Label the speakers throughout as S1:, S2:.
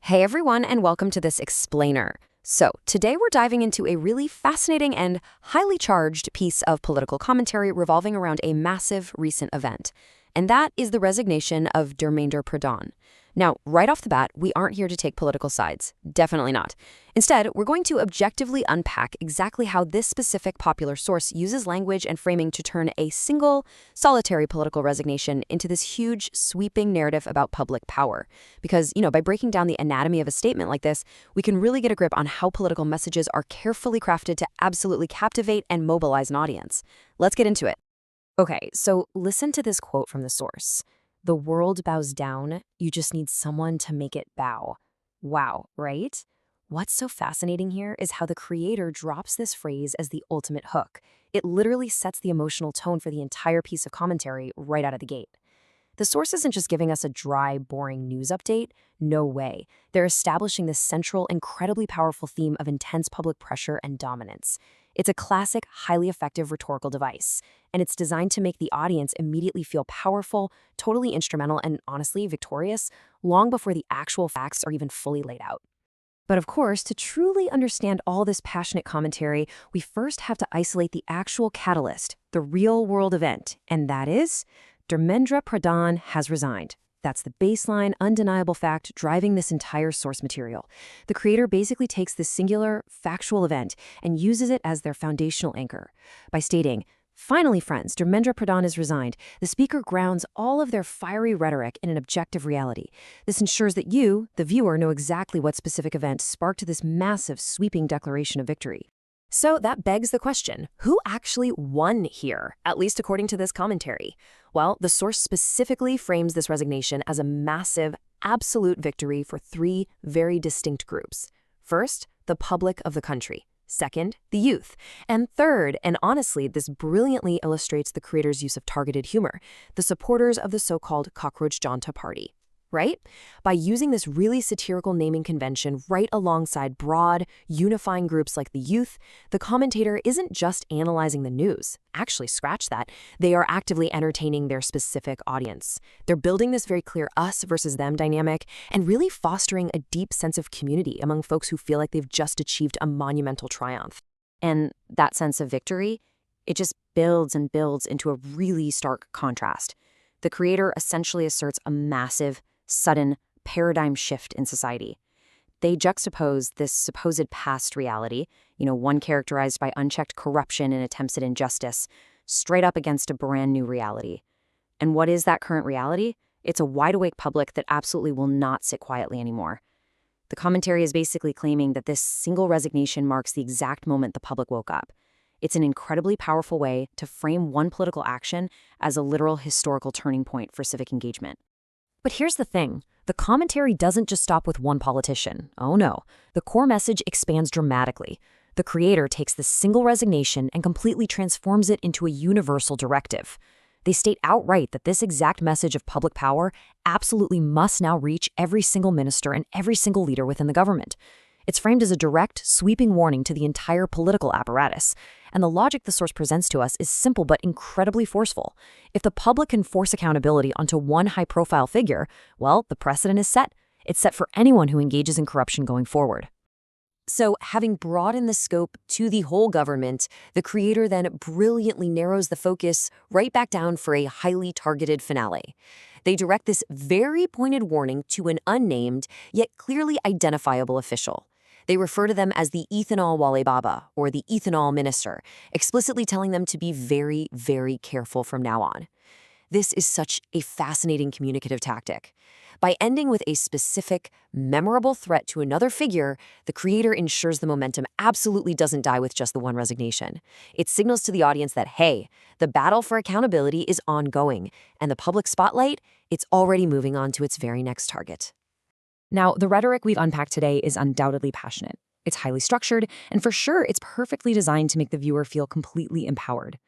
S1: Hey everyone, and welcome to this explainer. So, today we're diving into a really fascinating and highly charged piece of political commentary revolving around a massive recent event. And that is the resignation of Dharmendra Pradhan. Now, right off the bat, we aren't here to take political sides. Definitely not. Instead, we're going to objectively unpack exactly how this specific popular source uses language and framing to turn a single, solitary political resignation into this huge, sweeping narrative about public power. Because, by breaking down the anatomy of a statement like this, we can really get a grip on how political messages are carefully crafted to absolutely captivate and mobilize an audience. Let's get into it. Okay, so listen to this quote from the source. "The world bows down, you just need someone to make it bow." Wow, right? What's so fascinating here is how the creator drops this phrase as the ultimate hook. It literally sets the emotional tone for the entire piece of commentary right out of the gate. The source isn't just giving us a dry, boring news update. No way. They're establishing this central, incredibly powerful theme of intense public pressure and dominance. It's a classic, highly effective rhetorical device, and it's designed to make the audience immediately feel powerful, totally instrumental, and honestly victorious, long before the actual facts are even fully laid out. But of course, to truly understand all this passionate commentary, we first have to isolate the actual catalyst, the real-world event, and that is Dharmendra Pradhan has resigned. That's the baseline, undeniable fact driving this entire source material. The creator basically takes this singular, factual event and uses it as their foundational anchor. By stating, "Finally, friends, Dharmendra Pradhan has resigned," the speaker grounds all of their fiery rhetoric in an objective reality. This ensures that you, the viewer, know exactly what specific event sparked this massive, sweeping declaration of victory. So that begs the question, who actually won here, at least according to this commentary? Well, the source specifically frames this resignation as a massive, absolute victory for three very distinct groups. First, the public of the country. Second, the youth. And third, and honestly, this brilliantly illustrates the creator's use of targeted humor, the supporters of the so-called cockroach JANTAR party. Right? By using this really satirical naming convention right alongside broad, unifying groups like the youth, the commentator isn't just analyzing the news. Actually, scratch that. They are actively entertaining their specific audience. They're building this very clear us versus them dynamic and really fostering a deep sense of community among folks who feel like they've just achieved a monumental triumph. And that sense of victory, it just builds and builds into a really stark contrast. The creator essentially asserts a massive, sudden paradigm shift in society. They juxtapose this supposed past reality, one characterized by unchecked corruption and attempts at injustice, straight up against a brand new reality. And what is that current reality? It's a wide-awake public that absolutely will not sit quietly anymore. The commentary is basically claiming that this single resignation marks the exact moment the public woke up. It's an incredibly powerful way to frame one political action as a literal historical turning point for civic engagement. But here's the thing. The commentary doesn't just stop with one politician. Oh no. The core message expands dramatically. The creator takes this single resignation and completely transforms it into a universal directive. They state outright that this exact message of public power absolutely must now reach every single minister and every single leader within the government. It's framed as a direct, sweeping warning to the entire political apparatus. And the logic the source presents to us is simple but incredibly forceful. If the public can force accountability onto one high-profile figure, well, the precedent is set. It's set for anyone who engages in corruption going forward. So, having broadened the scope to the whole government, the creator then brilliantly narrows the focus right back down for a highly targeted finale. They direct this very pointed warning to an unnamed, yet clearly identifiable official. They refer to them as the ethanol Wale Baba, or the ethanol minister, explicitly telling them to be very, very careful from now on. This is such a fascinating communicative tactic. By ending with a specific, memorable threat to another figure, the creator ensures the momentum absolutely doesn't die with just the one resignation. It signals to the audience that, hey, the battle for accountability is ongoing, and the public spotlight, it's already moving on to its very next target. Now, the rhetoric we've unpacked today is undoubtedly passionate. It's highly structured, and for sure, it's perfectly designed to make the viewer feel completely empowered.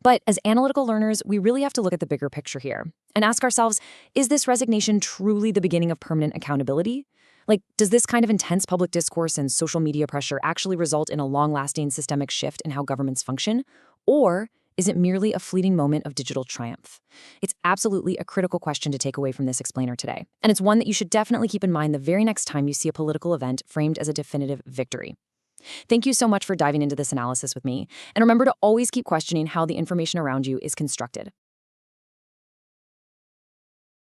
S1: But as analytical learners, we really have to look at the bigger picture here and ask ourselves, is this resignation truly the beginning of permanent accountability? Like, does this kind of intense public discourse and social media pressure actually result in a long-lasting systemic shift in how governments function? Or is it merely a fleeting moment of digital triumph? It's absolutely a critical question to take away from this explainer today, and it's one that you should definitely keep in mind the very next time you see a political event framed as a definitive victory. Thank you so much for diving into this analysis with me, and remember to always keep questioning how the information around you is constructed.